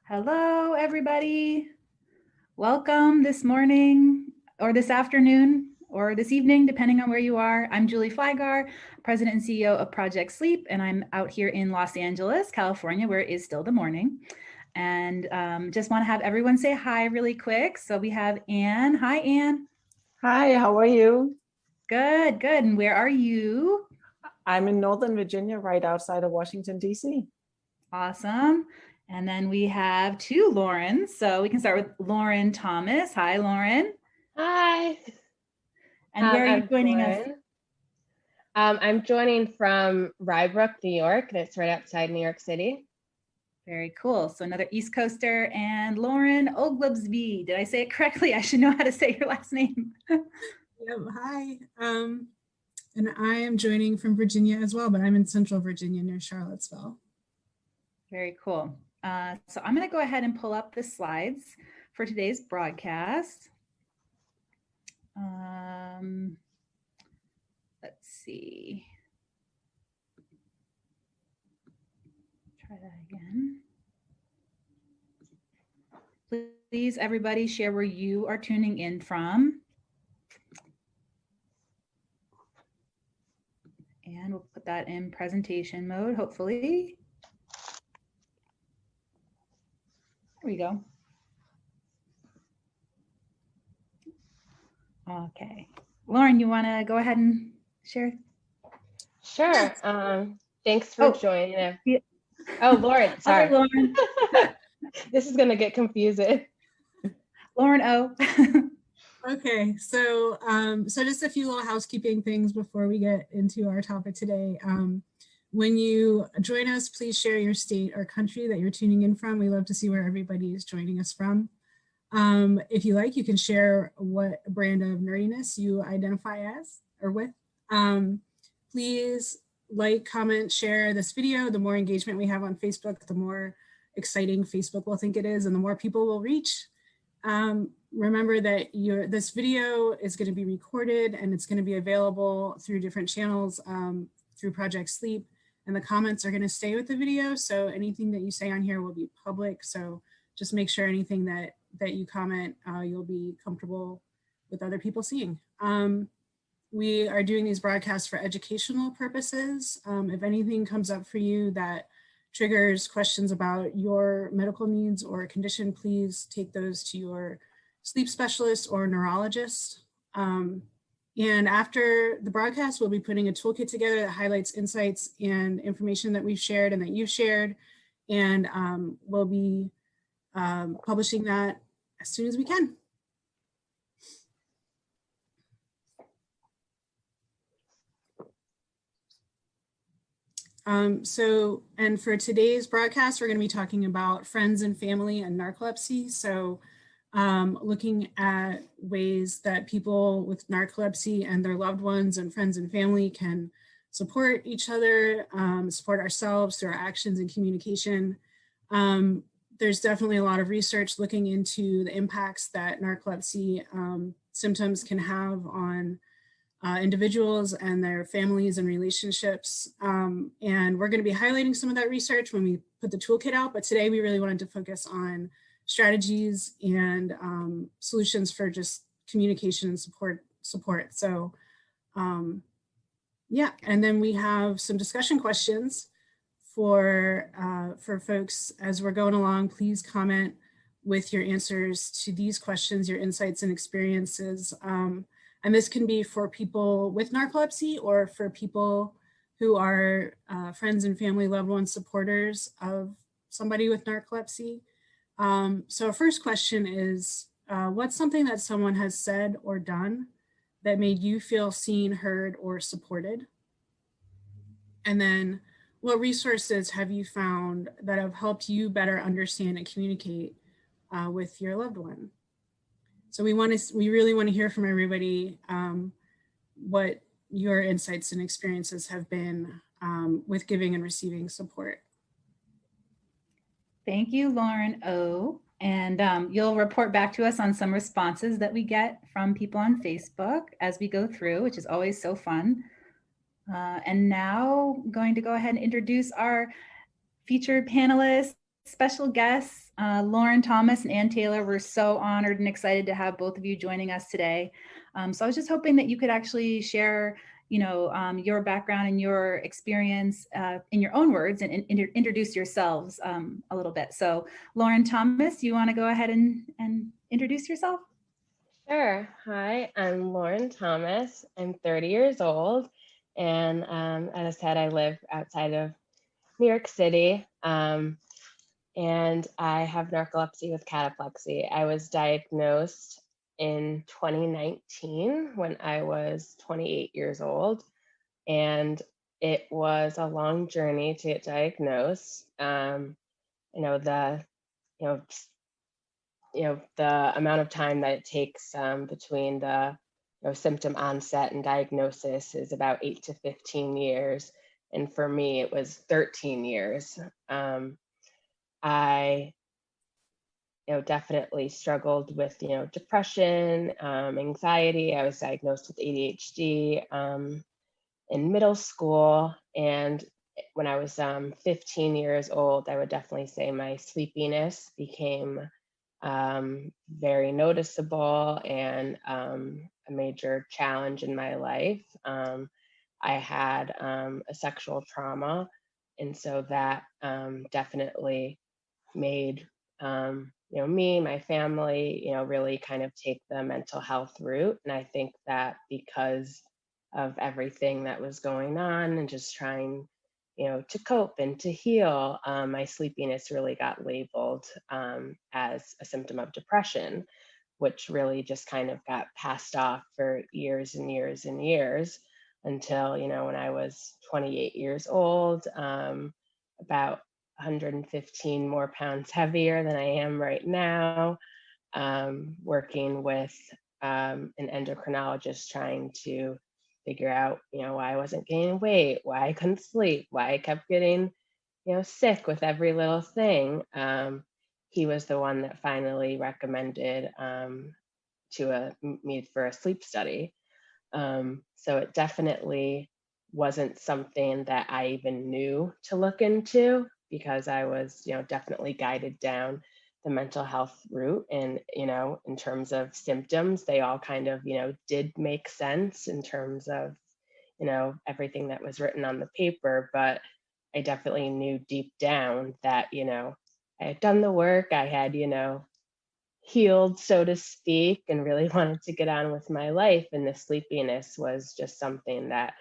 Hello, everybody. Welcome this morning or this afternoon or this evening, depending on where you are. I'm Julie Flygare, President and CEO of Project Sleep, and I'm out here in Los Angeles, California, where it is still the morning. And just want to have everyone say hi really quick. So we have Anne. Hi, Anne. Hi, how are you? Good, good. And where are you? I'm in Northern Virginia, right outside of Washington, D.C. Awesome. And then we have two Laurens. So we can start with Lauren Thomas. Hi, Lauren. Hi. And where are you joining us? I'm joining from Rye Brook, New York. That's right outside New York City. Very cool. So another East Coaster, and Lauren Oglebsby. Did I say it correctly? I should know how to say your last name. Yep. Hi. And I am joining from Virginia as well, but I'm in Central Virginia near Charlottesville. Very cool. So I'm going to go ahead and pull up the slides for today's broadcast. Let's see. Try that again. Please, everybody, share where you are tuning in from. And we'll put that in presentation mode, hopefully. There we go. Okay. Lauren, you want to go ahead and share? Sure. Thanks for joining. Yeah. Oh, Lauren, sorry. Hi, Lauren. This is going to get confusing. Lauren O. Okay, so just a few little housekeeping things before we get into our topic today. When you join us, please share your state or country that you're tuning in from. We love to see where everybody is joining us from. If you like, you can share what brand of nerdiness you identify as or with. Please like, comment, share this video. The more engagement we have on Facebook, the more exciting Facebook will think it is and the more people will reach. Remember that this video is going to be recorded and it's going to be available through different channels through Project Sleep, and the comments are going to stay with the video. So anything that you say on here will be public. So just make sure anything that you comment, you'll be comfortable with other people seeing. We are doing these broadcasts for educational purposes. If anything comes up for you that triggers questions about your medical needs or condition, please take those to your sleep specialist or neurologist. And after the broadcast, we'll be putting a toolkit together that highlights insights and information that we've shared and that you've shared. And we'll be publishing that as soon as we can. And for today's broadcast, we're going to be talking about friends and family and narcolepsy. So looking at ways that people with narcolepsy and their loved ones and friends and family can support each other, support ourselves through our actions and communication. There's definitely a lot of research looking into the impacts that narcolepsy symptoms can have on individuals and their families and relationships. And we're going to be highlighting some of that research when we put the toolkit out, but today we really wanted to focus on strategies and solutions for just communication and support. So yeah, and then we have some discussion questions for folks as we're going along. Please comment with your answers to these questions, your insights and experiences. And this can be for people with narcolepsy or for people who are friends and family, loved ones, supporters of somebody with narcolepsy. So our first question is, what's something that someone has said or done that made you feel seen, heard, or supported? And then what resources have you found that have helped you better understand and communicate with your loved one? So we really want to hear from everybody what your insights and experiences have been with giving and receiving support. Thank you, Lauren O. And you'll report back to us on some responses that we get from people on Facebook as we go through, which is always so fun. And now I'm going to go ahead and introduce our featured panelists. special guests, Lauren Thomas and Ann Taylor. We're so honored and excited to have both of you joining us today. So I was just hoping that you could actually share, your background and your experience in your own words and introduce yourselves a little bit. So Lauren Thomas, you want to go ahead and introduce yourself? Sure. Hi, I'm Lauren Thomas. I'm 30 years old. And as I said, I live outside of New York City. And I have narcolepsy with cataplexy. I was diagnosed in 2019 when I was 28 years old. And it was a long journey to get diagnosed. The amount of time that it takes between the symptom onset and diagnosis is about 8 to 15 years. And for me, it was 13 years. I definitely struggled with depression, anxiety. I was diagnosed with ADHD in middle school, and when I was 15 years old, I would definitely say my sleepiness became very noticeable and a major challenge in my life. I had a sexual trauma, and so that definitely made me, my family, really kind of take the mental health route. And I think that because of everything that was going on and just trying to cope and to heal, my sleepiness really got labeled as a symptom of depression, which really just kind of got passed off for years and years and years until, when I was 28 years old, about 115 more pounds heavier than I am right now, working with an endocrinologist trying to figure out, why I wasn't gaining weight, why I couldn't sleep, why I kept getting, sick with every little thing. He was the one that finally recommended me for a sleep study. So it definitely wasn't something that I even knew to look into because I was, definitely guided down the mental health route. And, in terms of symptoms, they all kind of, did make sense in terms of, everything that was written on the paper. But I definitely knew deep down that, I had done the work, I had, healed, so to speak, and really wanted to get on with my life. And the sleepiness was just something that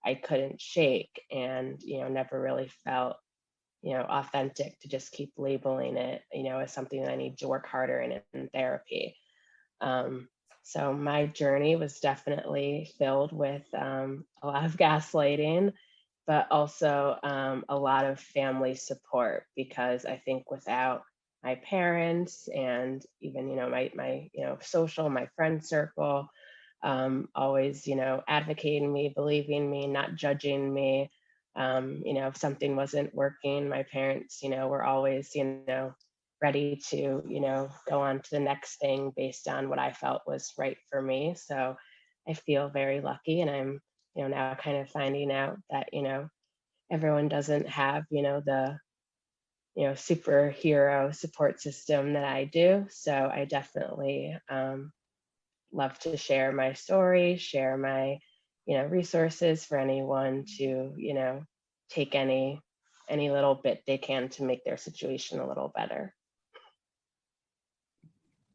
I couldn't shake and, never really felt, authentic to just keep labeling it, as something that I need to work harder in therapy. So my journey was definitely filled with a lot of gaslighting, but also a lot of family support, because I think without my parents and even, my social, my friend circle, always, advocating me, believing me, not judging me. If something wasn't working, my parents, were always, ready to, go on to the next thing based on what I felt was right for me. So I feel very lucky, and I'm, now kind of finding out that, everyone doesn't have, the, superhero support system that I do. So I definitely love to share my story, share my, resources for anyone to, take any little bit they can to make their situation a little better.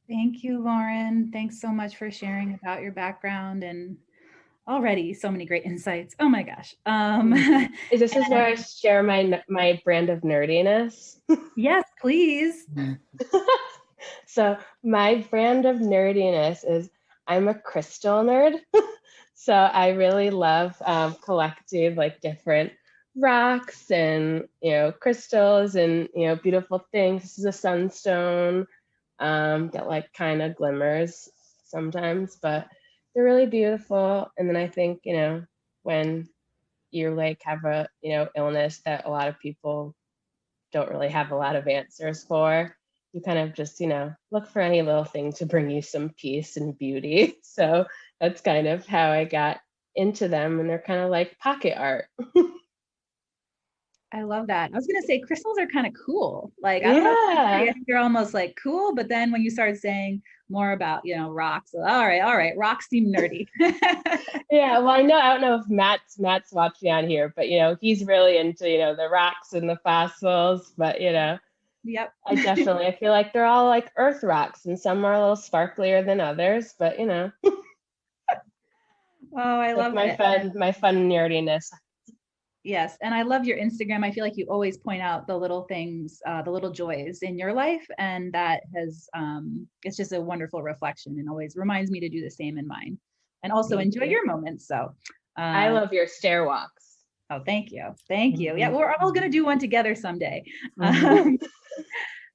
Thank you, Lauren. Thanks so much for sharing about your background and already so many great insights. Oh my gosh. This is where I share my brand of nerdiness. Yes, please. So my brand of nerdiness is I'm a crystal nerd. So I really love collecting like different rocks and, crystals and, beautiful things. This is a sunstone that like kind of glimmers sometimes, but they're really beautiful. And then I think, when you like have a, illness that a lot of people don't really have a lot of answers for, you kind of just, look for any little thing to bring you some peace and beauty. So that's kind of how I got into them. And they're kind of like pocket art. I love that. I was gonna say crystals are kind of cool. Like, I don't know, I think they're almost like cool, but then when you start saying more about, rocks, all right, rocks seem nerdy. Yeah, well, I don't know if Matt's watching on here, but he's really into the rocks and the fossils, but Yep. I feel like they're all like earth rocks, and some are a little sparklier than others, but Oh, I love my it. my fun nerdiness. Yes. And I love your Instagram. I feel like you always point out the little things, the little joys in your life. And that has, it's just a wonderful reflection and always reminds me to do the same in mine and also Thank enjoy you. your moments. So I love your stair walks. Oh, thank you. Thank you. Yeah, we're all going to do one together someday.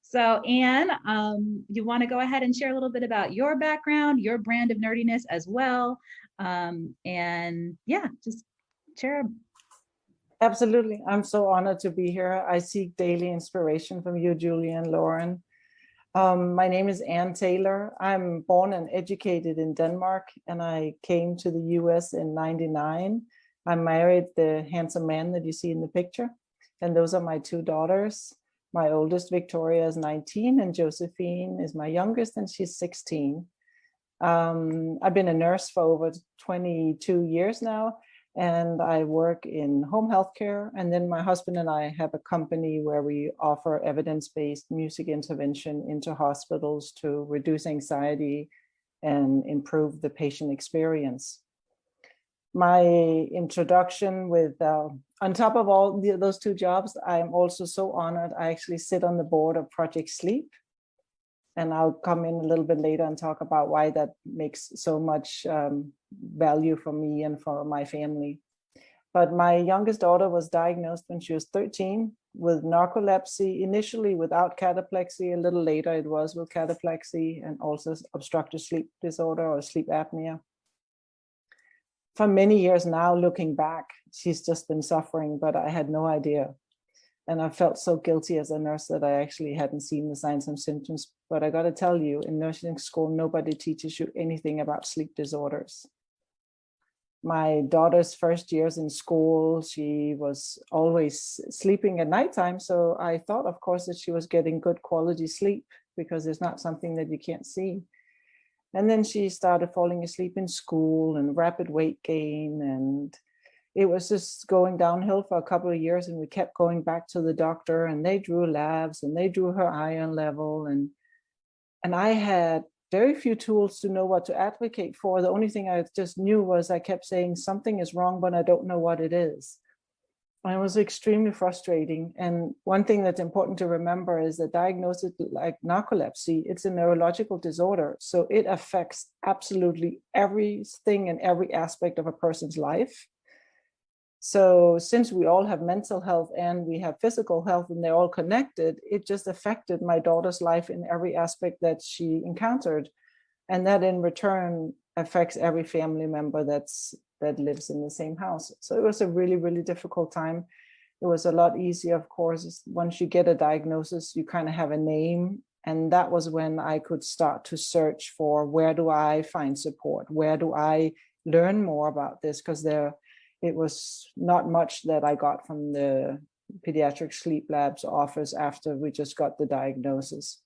So Anne, you want to go ahead and share a little bit about your background, your brand of nerdiness as well. And yeah, just share. Absolutely. I'm so honored to be here. I seek daily inspiration from you, Julie and Lauren. My name is Anne Taylor. I'm born and educated in Denmark, and I came to the US in '99. I married the handsome man that you see in the picture, and those are my two daughters. My oldest, Victoria, is 19, and Josephine is my youngest, and she's 16. I've been a nurse for over 22 years now, and I work in home health care. And then my husband and I have a company where we offer evidence-based music intervention into hospitals to reduce anxiety and improve the patient experience. My introduction with, on top of all those two jobs, I'm also so honored. I actually sit on the board of Project Sleep. And I'll come in a little bit later and talk about why that makes so much value for me and for my family. But my youngest daughter was diagnosed when she was 13 with narcolepsy, initially without cataplexy. A little later it was with cataplexy and also obstructive sleep disorder or sleep apnea. For many years now, looking back, she's just been suffering, but I had no idea. And I felt so guilty as a nurse that I actually hadn't seen the signs and symptoms. But I got to tell you, in nursing school, nobody teaches you anything about sleep disorders. My daughter's first years in school, she was always sleeping at nighttime. So I thought, of course, that she was getting good quality sleep because it's not something that you can't see. And then she started falling asleep in school and rapid weight gain, and it was just going downhill for a couple of years, and we kept going back to the doctor, and they drew labs and they drew her iron level, and I had very few tools to know what to advocate for. The only thing I just knew was I kept saying something is wrong, but I don't know what it is. And it was extremely frustrating. And one thing that's important to remember is that diagnosis like narcolepsy, it's a neurological disorder. So it affects absolutely everything and every aspect of a person's life. So since we all have mental health and we have physical health and they're all connected, it just affected my daughter's life in every aspect that she encountered. And that in return affects every family member that lives in the same house. So it was a really, really difficult time. It was a lot easier, of course. Once you get a diagnosis, you kind of have a name. And that was when I could start to search for, where do I find support? Where do I learn more about this? Because it was not much that I got from the pediatric sleep labs office after we just got the diagnosis.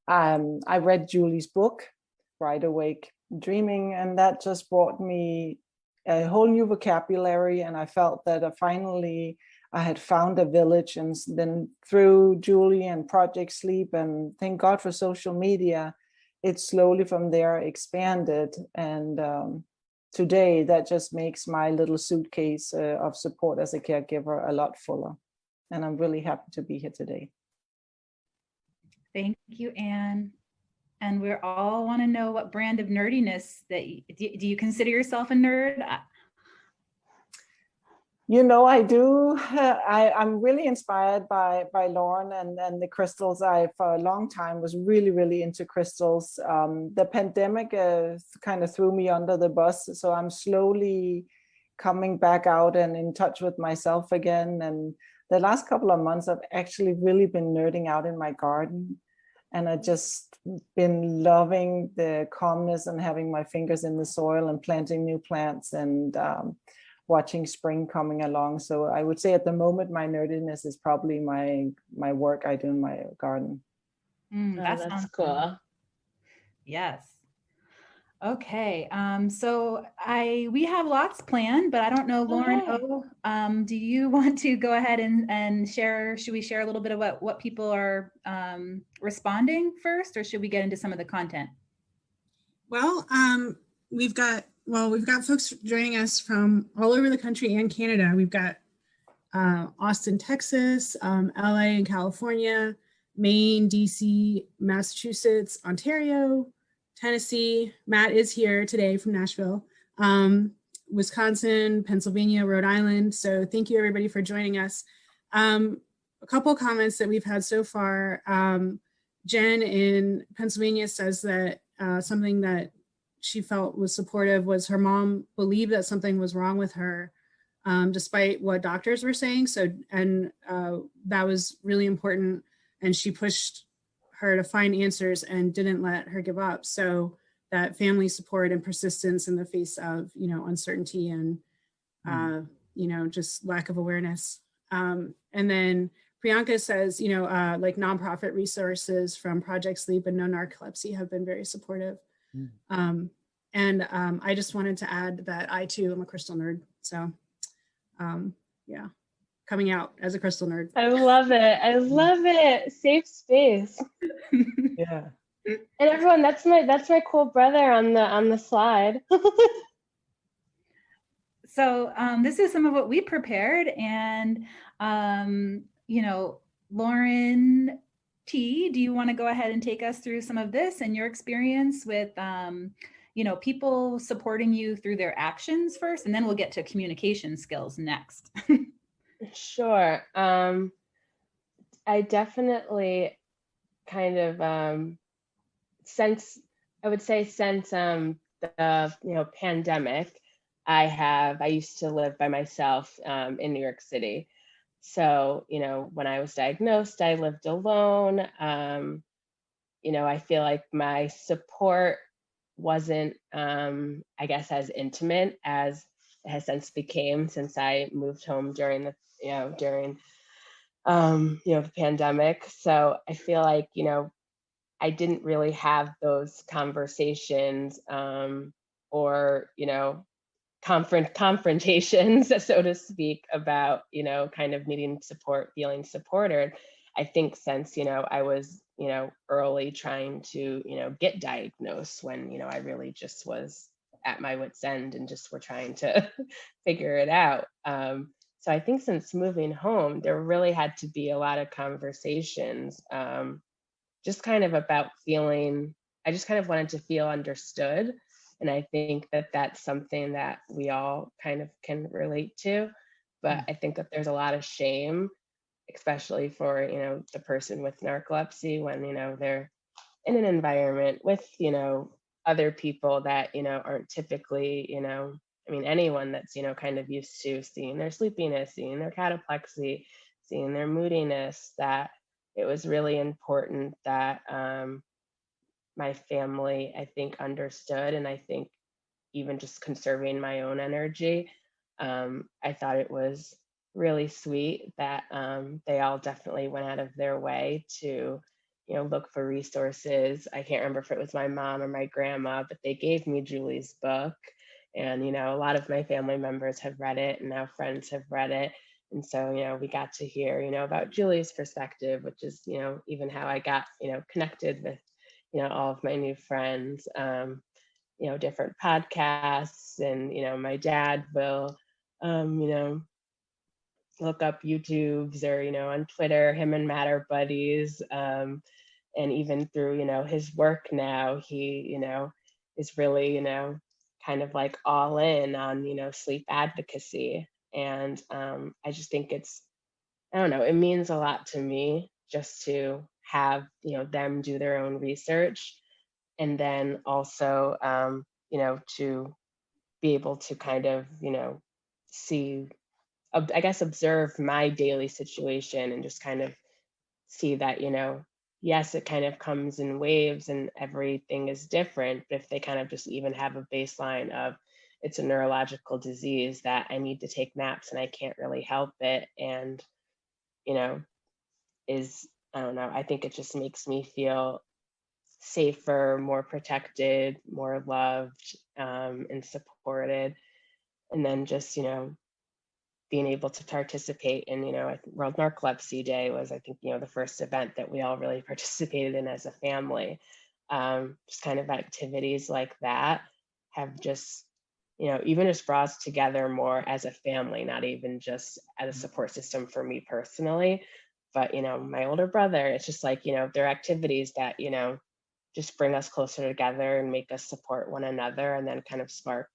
I read Julie's book, Wide Awake Dreaming, and that just brought me a whole new vocabulary. And I felt that finally I had found a village. And then through Julie and Project Sleep, and thank God for social media, it slowly from there expanded. And today, that just makes my little suitcase of support as a caregiver a lot fuller. And I'm really happy to be here today. Thank you, Anne. And we all want to know what brand of nerdiness that do you consider yourself a nerd? You know, I do. I'm really inspired by Lauren and the crystals. I, for a long time, was really, really into crystals. The pandemic kind of threw me under the bus. So I'm slowly coming back out and in touch with myself again. And the last couple of months, I've actually really been nerding out in my garden. And I've just been loving the calmness and having my fingers in the soil and planting new plants. And watching spring coming along. So I would say at the moment, my nerdiness is probably my work I do in my garden. Oh, That that's sounds cool. fun. Yes. Okay. So we have lots planned, but I don't know, Lauren. Okay. Do you want to go ahead and share? Should we share a little bit about what people are responding first, or should we get into some of the content? Well, we've got folks joining us from all over the country and Canada. We've got Austin, Texas, LA and California, Maine, DC, Massachusetts, Ontario, Tennessee. Matt is here today from Nashville, Wisconsin, Pennsylvania, Rhode Island. So thank you everybody for joining us. A couple of comments that we've had so far. Jen in Pennsylvania says that something that she felt was supportive was her mom believed that something was wrong with her, despite what doctors were saying. So, and that was really important. And she pushed her to find answers and didn't let her give up. So that family support and persistence in the face of, uncertainty and, just lack of awareness. And then Priyanka says, like nonprofit resources from Project Sleep and No Narcolepsy have been very supportive. I just wanted to add that I too am a crystal nerd. So yeah, coming out as a crystal nerd. I love it. I love it. Safe space. Yeah. And everyone, that's my cool brother on the slide. So this is some of what we prepared, and Lauren T, do you want to go ahead and take us through some of this and your experience with people supporting you through their actions first, and then we'll get to communication skills next. Sure. I definitely kind of since the pandemic, I used to live by myself in New York City. So, when I was diagnosed, I lived alone. I feel like my support wasn't, I guess, as intimate as it has since became since I moved home during the pandemic. So I feel like, I didn't really have those conversations or, confrontations, so to speak, about, kind of needing support, feeling supported. I think since, I was, early trying to, get diagnosed when, I really just was at my wit's end and just were trying to figure it out. So I think since moving home, there really had to be a lot of conversations, just kind of about I just kind of wanted to feel understood. And I think that that's something that we all kind of can relate to. But I think that there's a lot of shame, especially for, the person with narcolepsy when, they're in an environment with, other people that, aren't typically, anyone that's, kind of used to seeing their sleepiness, seeing their cataplexy, seeing their moodiness, that it was really important that my family, I think, understood. And I think even just conserving my own energy, I thought it was really sweet that they all definitely went out of their way to, look for resources. I can't remember if it was my mom or my grandma, but they gave me Julie's book. And, a lot of my family members have read it and now friends have read it. And so, we got to hear, about Julie's perspective, which is, even how I got, connected with, all of my new friends, different podcasts. And, my dad will, look up YouTubes or, on Twitter, him and Matt are buddies. And even through, his work now, he, is really, kind of like all in on, sleep advocacy. And I just think I don't know, it means a lot to me just to have, them do their own research. And then also, to be able to kind of, see, I guess, observe my daily situation and just kind of see that, yes, it kind of comes in waves and everything is different. But if they kind of just even have a baseline of it's a neurological disease that I need to take naps and I can't really help it. And, you know, I don't know, I think it just makes me feel safer, more protected, more loved, and supported. And then just, being able to participate in, World Narcolepsy Day was, I think, the first event that we all really participated in as a family. Just kind of activities like that have just, even just brought us together more as a family, not even just as a support system for me personally, but, my older brother, it's just like, there are activities that, just bring us closer together and make us support one another, and then kind of spark,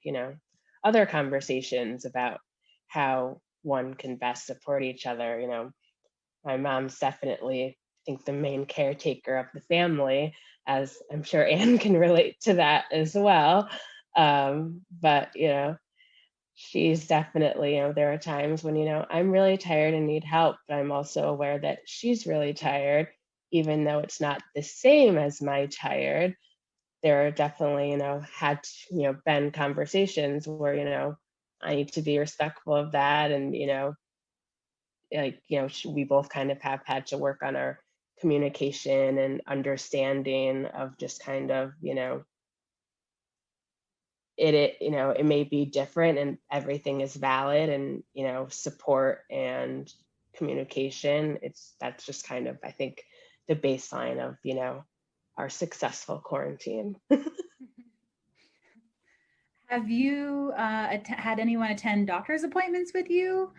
other conversations about how one can best support each other. My mom's definitely, I think, the main caretaker of the family, as I'm sure Anne can relate to that as well. But, she's definitely, there are times when, I'm really tired and need help, but I'm also aware that she's really tired, even though it's not the same as my tired. There are definitely, been conversations where, I need to be respectful of that. And, we both kind of have had to work on our communication and understanding of just kind of, it may be different and everything is valid, and, support and communication, that's just kind of, I think, the baseline of, our successful quarantine. Have you had anyone attend doctor's appointments with you?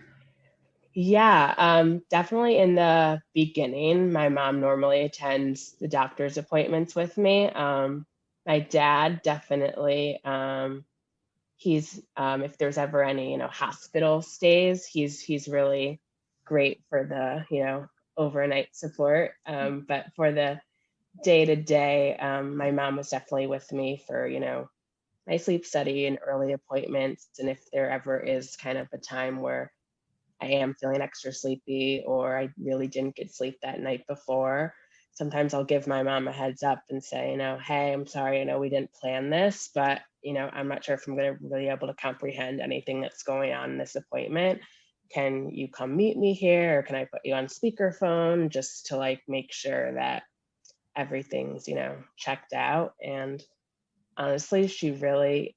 Yeah, definitely in the beginning, my mom normally attends the doctor's appointments with me. My dad definitely, he's if there's ever any, hospital stays, he's really great for the, overnight support. But for the day to day, my mom was definitely with me for, my sleep study and early appointments. And if there ever is kind of a time where I am feeling extra sleepy or I really didn't get sleep that night before, sometimes I'll give my mom a heads up and say, hey, I'm sorry, we didn't plan this, but, I'm not sure if I'm going to really able to comprehend anything that's going on in this appointment. Can you come meet me here? Or can I put you on speakerphone just to like make sure that everything's, checked out? And honestly, she really,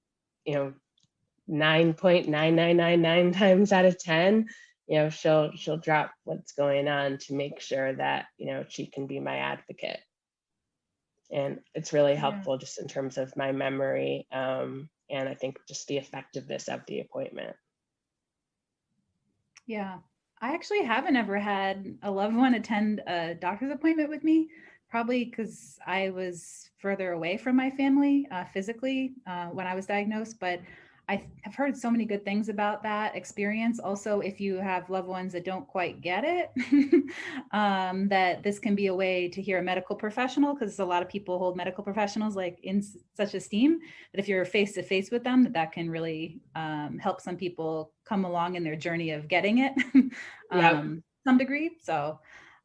9.9999 times out of 10, she'll drop what's going on to make sure that, she can be my advocate. And it's really helpful just in terms of my memory, and I think just the effectiveness of the appointment. Yeah, I actually haven't ever had a loved one attend a doctor's appointment with me, probably because I was further away from my family physically when I was diagnosed. But I have heard so many good things about that experience. Also, if you have loved ones that don't quite get it, that this can be a way to hear a medical professional, because a lot of people hold medical professionals like in such esteem that if you're face to face with them, that can really help some people come along in their journey of getting it some degree. So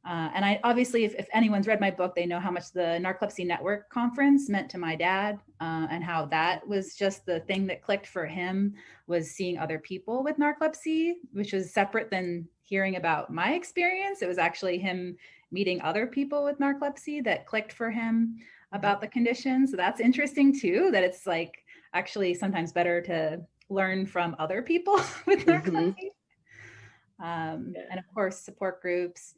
and I obviously, if anyone's read my book, they know how much the Narcolepsy Network conference meant to my dad, and how that was just the thing that clicked for him, was seeing other people with narcolepsy, which was separate than hearing about my experience. It was actually him meeting other people with narcolepsy that clicked for him about the condition. So that's interesting too, that it's like actually sometimes better to learn from other people with narcolepsy. And of course, support groups.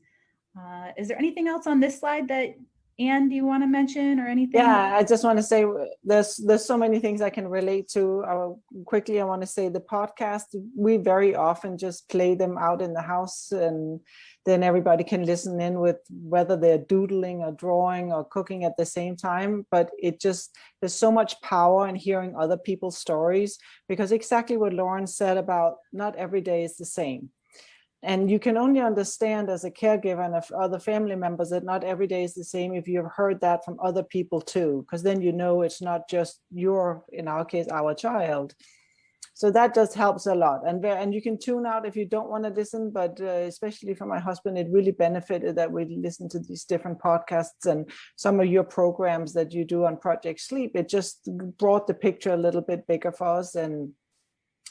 Is there anything else on this slide that, Anne, do you want to mention or anything? Yeah, I just want to say there's so many things I can relate to. Quickly, I want to say the podcast, we very often just play them out in the house, and then everybody can listen in with whether they're doodling or drawing or cooking at the same time. But there's so much power in hearing other people's stories, because exactly what Lauren said about not every day is the same. And you can only understand as a caregiver and of other family members that not every day is the same if you've heard that from other people too, because then it's not just in our case, our child. So that just helps a lot. And you can tune out if you don't want to listen, but especially for my husband, it really benefited that we listen to these different podcasts and some of your programs that you do on Project Sleep. It just brought the picture a little bit bigger for us, and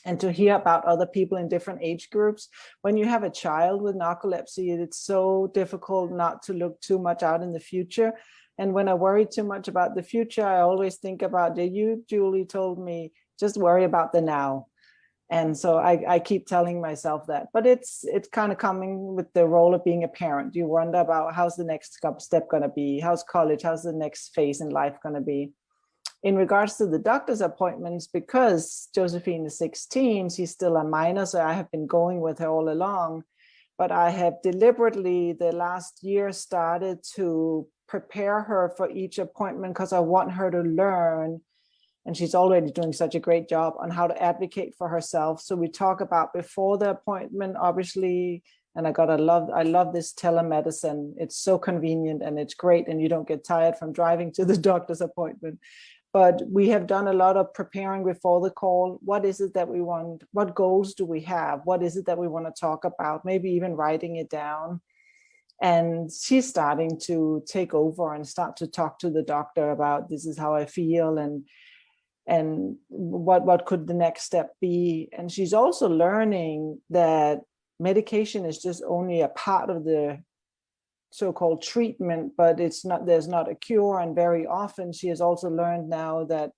and to hear about other people in different age groups. When you have a child with narcolepsy, it's so difficult not to look too much out in the future. And when I worry too much about the future, I always think about, Julie told me, just worry about the now. And so I keep telling myself that, but it's kind of coming with the role of being a parent. You wonder about how's the next step going to be? How's college? How's the next phase in life going to be? In regards to the doctor's appointments, because Josephine is 16, she's still a minor, so I have been going with her all along. But I have deliberately the last year started to prepare her for each appointment because I want her to learn. And she's already doing such a great job on how to advocate for herself. So we talk about before the appointment, obviously, and I love this telemedicine. It's so convenient and it's great, and you don't get tired from driving to the doctor's appointment. But we have done a lot of preparing before the call. What is it that we want? What goals do we have? What is it that we want to talk about? Maybe even writing it down. And she's starting to take over and start to talk to the doctor about, this is how I feel, and what could the next step be. And she's also learning that medication is just only a part of the so-called treatment, but there's not a cure. And very often she has also learned now that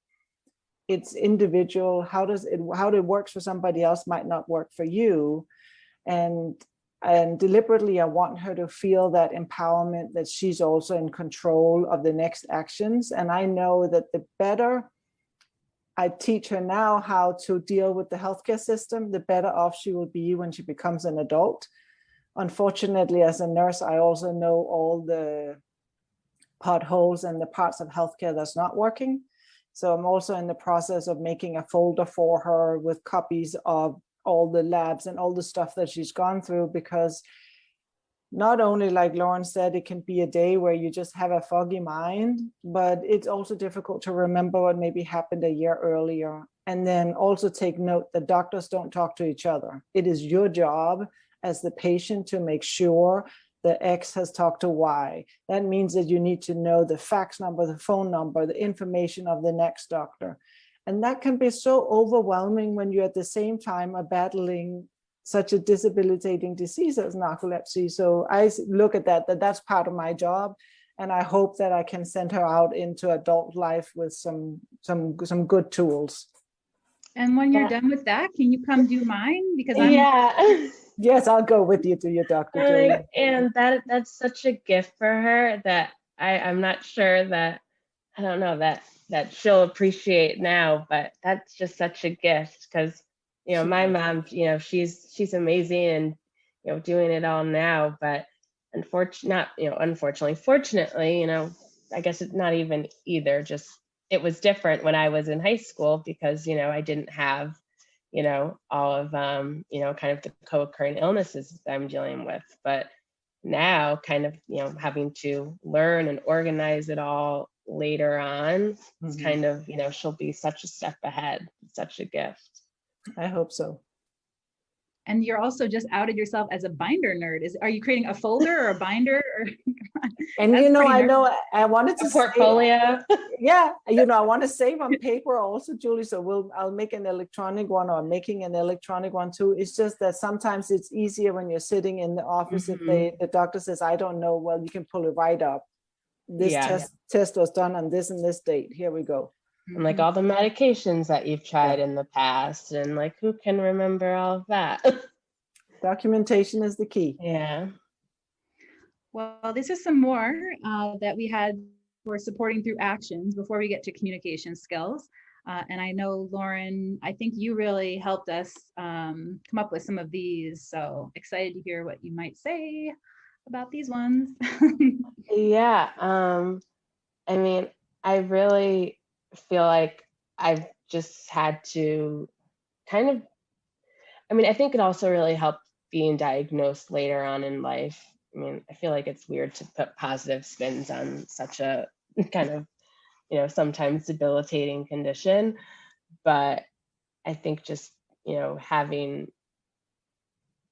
it's individual. How it works for somebody else might not work for you. And deliberately, I want her to feel that empowerment, that she's also in control of the next actions. And I know that the better I teach her now how to deal with the healthcare system, the better off she will be when she becomes an adult. Unfortunately, as a nurse, I also know all the potholes and the parts of healthcare that's not working. So I'm also in the process of making a folder for her with copies of all the labs and all the stuff that she's gone through, because not only, like Lauren said, it can be a day where you just have a foggy mind, but it's also difficult to remember what maybe happened a year earlier. And then also take note that doctors don't talk to each other. It is your job as the patient to make sure the X has talked to Y. That means that you need to know the fax number, the phone number, the information of the next doctor. And that can be so overwhelming when you at the same time are battling such a debilitating disease as narcolepsy. So I look at that's part of my job. And I hope that I can send her out into adult life with some good tools. And when you're done with that, can you come do mine? Because I'm Yes, I'll go with you to your doctor, Julie. And that's such a gift for her that I'm not sure that, I don't know, that she'll appreciate now, but that's just such a gift, because my mom, she's amazing and doing it all now, but fortunately, I guess it's not even either, just it was different when I was in high school, because I didn't have all of kind of the co-occurring illnesses that I'm dealing with. But now kind of having to learn and organize it all later on, it's kind of she'll be such a step ahead. Such a gift. I hope so. And you're also just outed yourself as a binder nerd. Are you creating a folder or a binder? And I wanted to portfolio. Yeah, I want to save on paper also, Julie. So I'll make an electronic one, or I'm making an electronic one too. It's just that sometimes it's easier when you're sitting in the office. If the doctor says, I don't know, well, you can pull it right up. This test was done on this and this date. Here we go. And like all the medications that you've tried in the past, and like who can remember all of that? Documentation is the key. Yeah. Well, this is some more that we had for supporting through actions before we get to communication skills. And I know, Lauren, I think you really helped us come up with some of these. So excited to hear what you might say about these ones. Yeah. I mean, I really feel like I've just had to I think it also really helped being diagnosed later on in life. I mean, I feel like it's weird to put positive spins on such a kind of, sometimes debilitating condition. But I think just, having,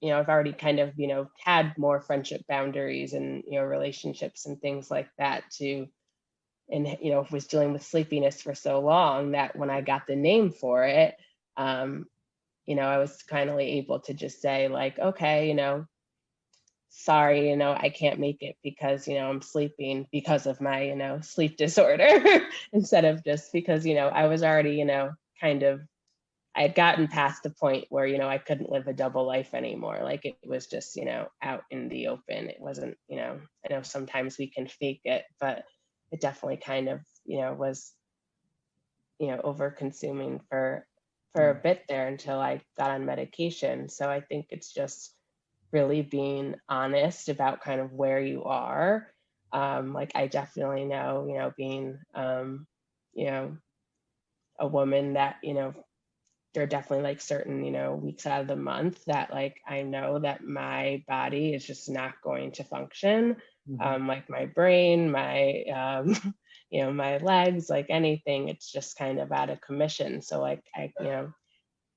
I've already kind of, had more friendship boundaries and, relationships and things like that and was dealing with sleepiness for so long that when I got the name for it, I was kindly able to just say like, okay, sorry, I can't make it because, I'm sleeping because of my, sleep disorder instead of just because, I was already, kind of, I had gotten past the point where, I couldn't live a double life anymore. Like it was just, out in the open. It wasn't, I know sometimes we can fake it, but it definitely kind of, was, over consuming for a bit there until I got on medication. So I think it's just really being honest about kind of where you are. Like I definitely know, being, a woman that, there are definitely like certain, weeks out of the month that like I know that my body is just not going to function. Like my brain, my, my legs, like anything, it's just kind of out of commission. So like I,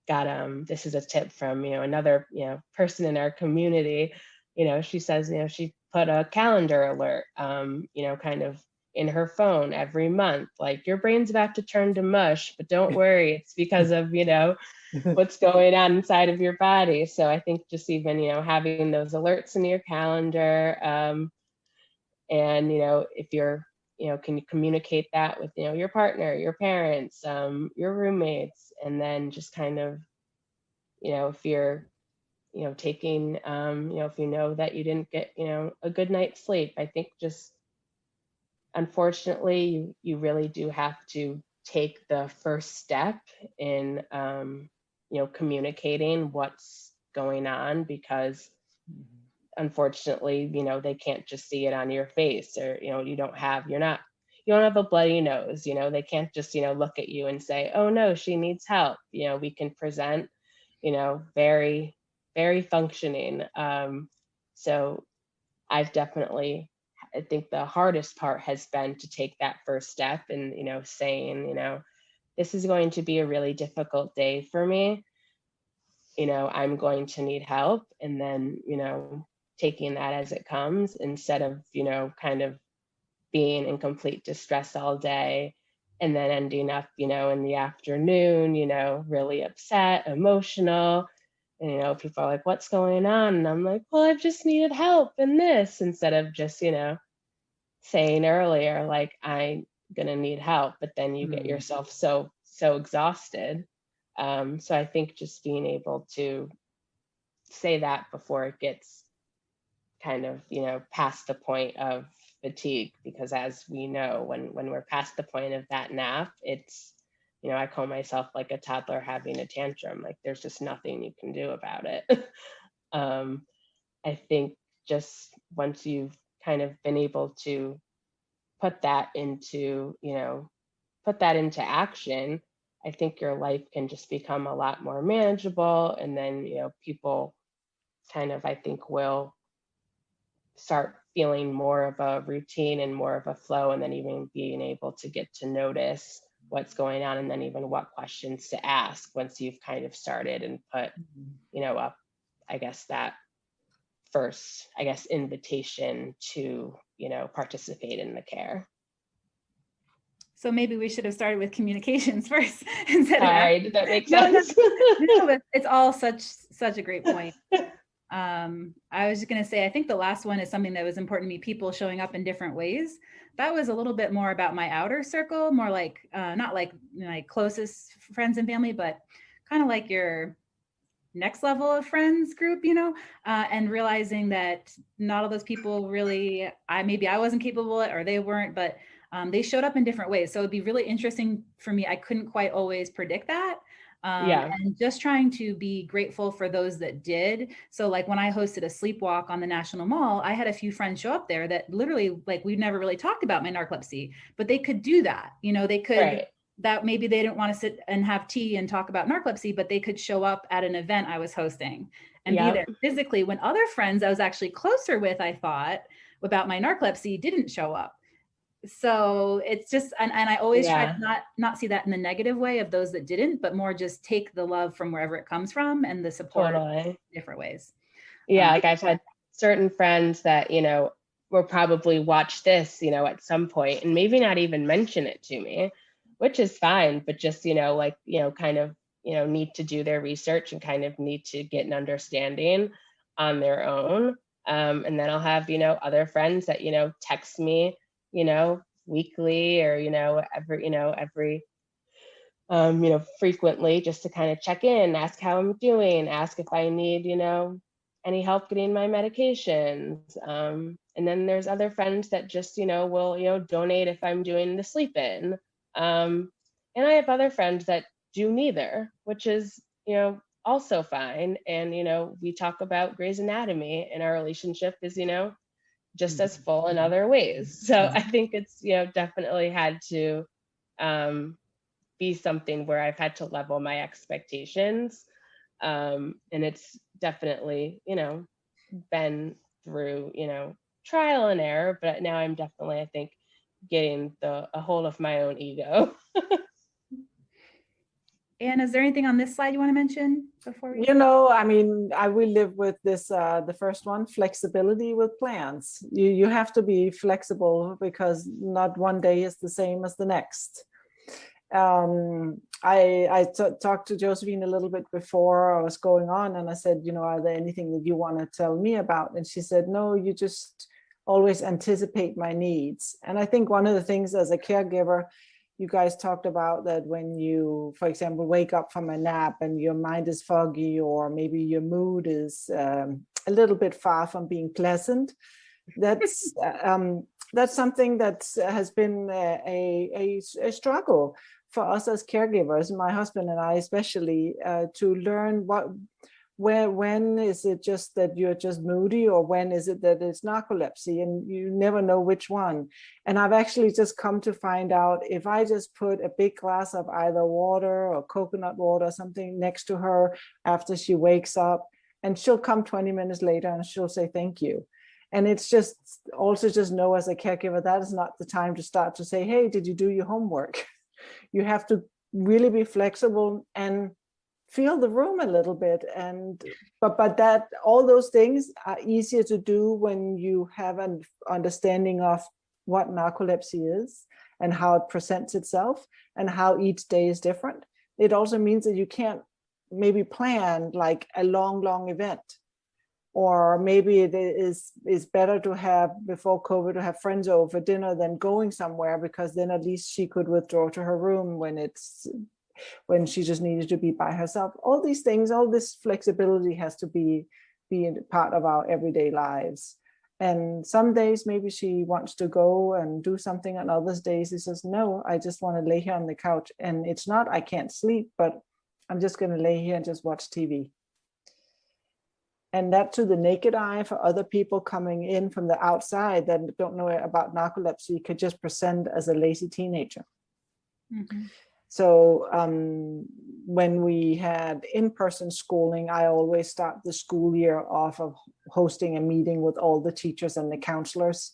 got this is a tip from another person in our community. She says she put a calendar alert kind of in her phone every month, like your brain's about to turn to mush, but don't worry, it's because of what's going on inside of your body. So I think just even having those alerts in your calendar, and if you're can you communicate that with your partner, your parents, your roommates, and then just kind of if you're taking if you know that you didn't get a good night's sleep, I think just unfortunately you really do have to take the first step in communicating what's going on, because unfortunately they can't just see it on your face, or you don't have a bloody nose, they can't just look at you and say, oh no, she needs help. We can present very, very functioning. So I've definitely, I think the hardest part has been to take that first step and, saying, this is going to be a really difficult day for me. I'm going to need help. And then, taking that as it comes instead of, kind of being in complete distress all day and then ending up, in the afternoon, really upset, emotional. And, people are like, what's going on? And I'm like, well, I've just needed help in this, instead of just, saying earlier, like, I'm going to need help, but then you get yourself so exhausted. So I think just being able to say that before it gets kind of, past the point of fatigue, because as we know, when we're past the point of that nap, it's, I call myself like a toddler having a tantrum. Like there's just nothing you can do about it. I think just once you've kind of been able to put that into action, I think your life can just become a lot more manageable. And then, people kind of, I think, will start feeling more of a routine and more of a flow, and then even being able to get to notice what's going on, and then even what questions to ask once you've kind of started and put, up, I guess, that first, invitation to, participate in the care. So maybe we should have started with communications first instead Sorry, did that make sense? No, but it's all such a great point. I was just going to say, I think the last one is something that was important to me, people showing up in different ways. That was a little bit more about my outer circle, more like, not like my closest friends and family, but kind of like your next level of friends group, and realizing that not all those people really, maybe I wasn't capable or they weren't, but they showed up in different ways. So it'd be really interesting for me. I couldn't quite always predict that. And just trying to be grateful for those that did. So like when I hosted a sleepwalk on the National Mall, I had a few friends show up there that literally, like, we've never really talked about my narcolepsy, but they could do that. They could, right. That maybe they didn't want to sit and have tea and talk about narcolepsy, but they could show up at an event I was hosting and be there physically, when other friends I was actually closer with, I thought, about my narcolepsy, didn't show up. So it's just, and I always try to not see that in the negative way of those that didn't, but more just take the love from wherever it comes from and the support in different ways. Yeah. Like I've had certain friends that, will probably watch this, at some point and maybe not even mention it to me, which is fine, but just, kind of need to do their research and kind of need to get an understanding on their own. And then I'll have, other friends that, text me, weekly or, every frequently, just to kind of check in, ask how I'm doing, ask if I need, any help getting my medications. And then there's other friends that just, will, donate if I'm doing the sleep in. And I have other friends that do neither, which is, also fine. And, we talk about Grey's Anatomy, and our relationship is, just as full in other ways. So I think it's, definitely had to be something where I've had to level my expectations. And it's definitely, been through, trial and error, but now I'm definitely, I think, getting a hold of my own ego. And is there anything on this slide you want to mention before we? I will live with this, the first one, flexibility with plans. You have to be flexible because not one day is the same as the next. I talked to Josephine a little bit before I was going on, and I said, are there anything that you want to tell me about? And she said, no, you just always anticipate my needs. And I think one of the things as a caregiver, you guys talked about that when you, for example, wake up from a nap and your mind is foggy, or maybe your mood is a little bit far from being pleasant. That's something that has been a struggle for us as caregivers, my husband and I especially, to learn when is it just that you're just moody, or when is it that it's narcolepsy, and you never know which one. And I've actually just come to find out, if I just put a big glass of either water or coconut water or something next to her after she wakes up, and she'll come 20 minutes later and she'll say thank you. And it's just also just know as a caregiver, that is not the time to start to say, hey, did you do your homework? You have to really be flexible and feel the room a little bit. But that all those things are easier to do when you have an understanding of what narcolepsy is and how it presents itself and how each day is different. It also means that you can't maybe plan like a long event. Or maybe it is better to have, before COVID, to have friends over for dinner than going somewhere, because then at least she could withdraw to her room when she just needed to be by herself. All these things, all this flexibility has to be part of our everyday lives. And some days maybe she wants to go and do something, and other days she says, no, I just want to lay here on the couch. And it's not I can't sleep, but I'm just going to lay here and just watch TV. And that, to the naked eye, for other people coming in from the outside that don't know about narcolepsy, could just present as a lazy teenager. Mm-hmm. So when we had in-person schooling, I always start the school year off of hosting a meeting with all the teachers and the counselors.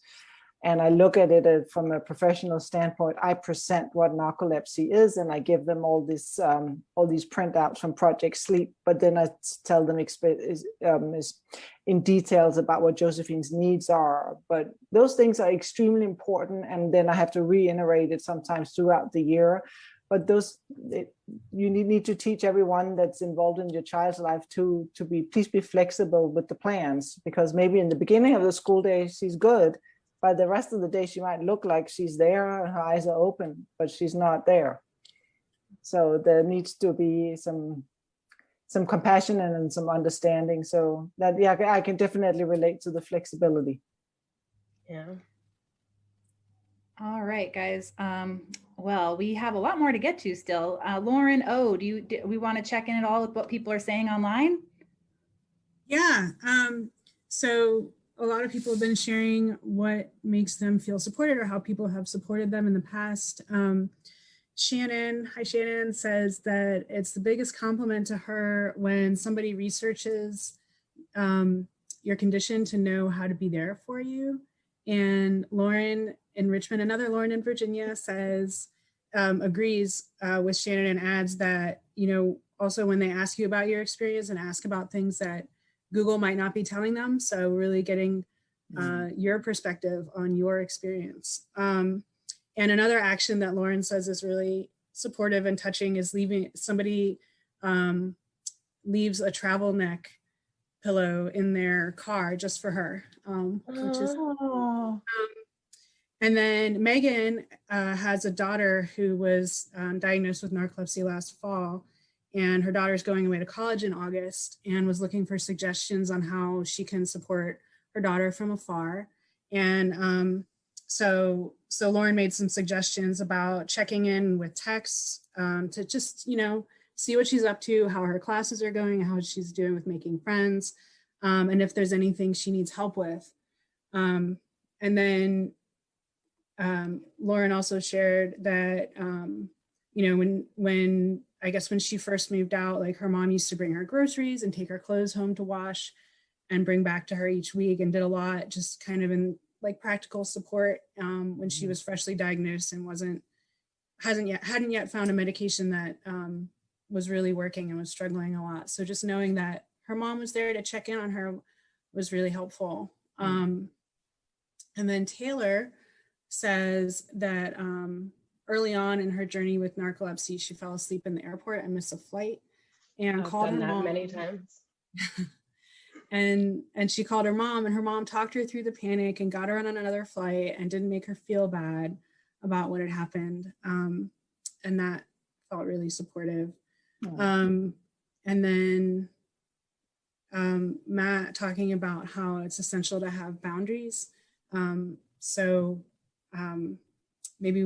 And I look at it from a professional standpoint. I present what narcolepsy is, and I give them all these printouts from Project Sleep. But then I tell them in details about what Josephine's needs are. But those things are extremely important, and then I have to reiterate it sometimes throughout the year. But you need to teach everyone that's involved in your child's life to please be flexible with the plans, because maybe in the beginning of the school day she's good. By the rest of the day, she might look like she's there and her eyes are open, but she's not there. So there needs to be some compassion and some understanding. So that, yeah, I can definitely relate to the flexibility. Yeah. All right, guys. Well, we have a lot more to get to still. Lauren, do we want to check in at all with what people are saying online? Yeah. So a lot of people have been sharing what makes them feel supported or how people have supported them in the past. Shannon, hi Shannon, says that it's the biggest compliment to her when somebody researches your condition to know how to be there for you. And Lauren in Richmond, another Lauren in Virginia, says, agrees with Shannon and adds that, also when they ask you about your experience and ask about things that Google might not be telling them. So really getting your perspective on your experience. And another action that Lauren says is really supportive and touching is leaving somebody leaves a travel neck pillow in their car just for her, which is. Oh, And then Megan has a daughter who was diagnosed with narcolepsy last fall, and her daughter's going away to college in August and was looking for suggestions on how she can support her daughter from afar. And so Lauren made some suggestions about checking in with texts to just, see what she's up to, how her classes are going, how she's doing with making friends, and if there's anything she needs help with. And then Lauren also shared that, when I guess when she first moved out, like her mom used to bring her groceries and take her clothes home to wash and bring back to her each week, and did a lot just kind of in like practical support when she was freshly diagnosed and hadn't yet found a medication that was really working and was struggling a lot. So just knowing that her mom was there to check in on her was really helpful. And then Taylor says that early on in her journey with narcolepsy, she fell asleep in the airport and missed a flight, and called her mom many times. and she called her mom, and her mom talked her through the panic and got her on another flight and didn't make her feel bad about what had happened. And that felt really supportive. And then Matt talking about how it's essential to have boundaries. So maybe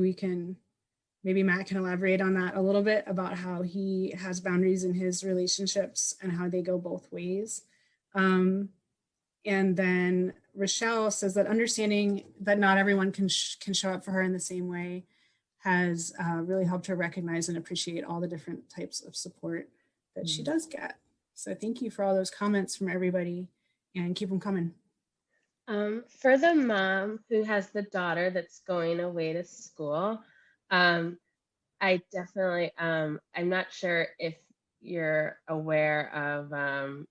Matt can elaborate on that a little bit about how he has boundaries in his relationships and how they go both ways. And then Rochelle says that understanding that not everyone can show up for her in the same way has really helped her recognize and appreciate all the different types of support that she does get. So thank you for all those comments from everybody, and keep them coming. For the mom who has the daughter that's going away to school, I definitely, I'm not sure if you're aware of,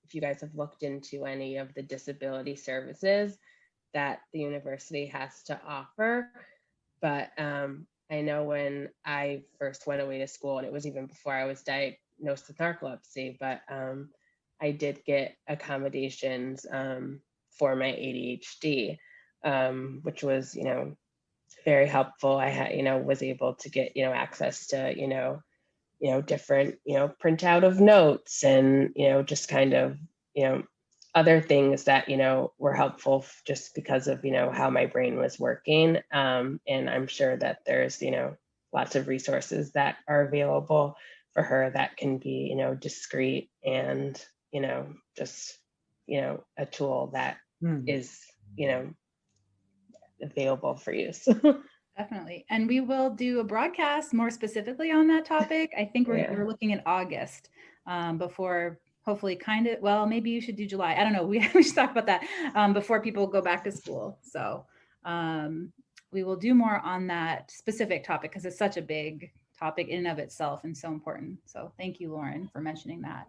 if you guys have looked into any of the disability services that the university has to offer, but I know when I first went away to school, and it was even before I was diagnosed with narcolepsy, but I did get accommodations for my ADHD, which was, very helpful. I had, was able to get, access to, different, printout of notes and, just kind of, other things that, were helpful just because of, how my brain was working. And I'm sure that there's, lots of resources that are available for her that can be, discreet and, just, a tool that is, available for use. Definitely. And we will do a broadcast more specifically on that topic. I think we're looking at August before, hopefully maybe you should do July. I don't know. We should talk about that before people go back to school. So we will do more on that specific topic because it's such a big topic in and of itself and so important. So thank you, Lauren, for mentioning that.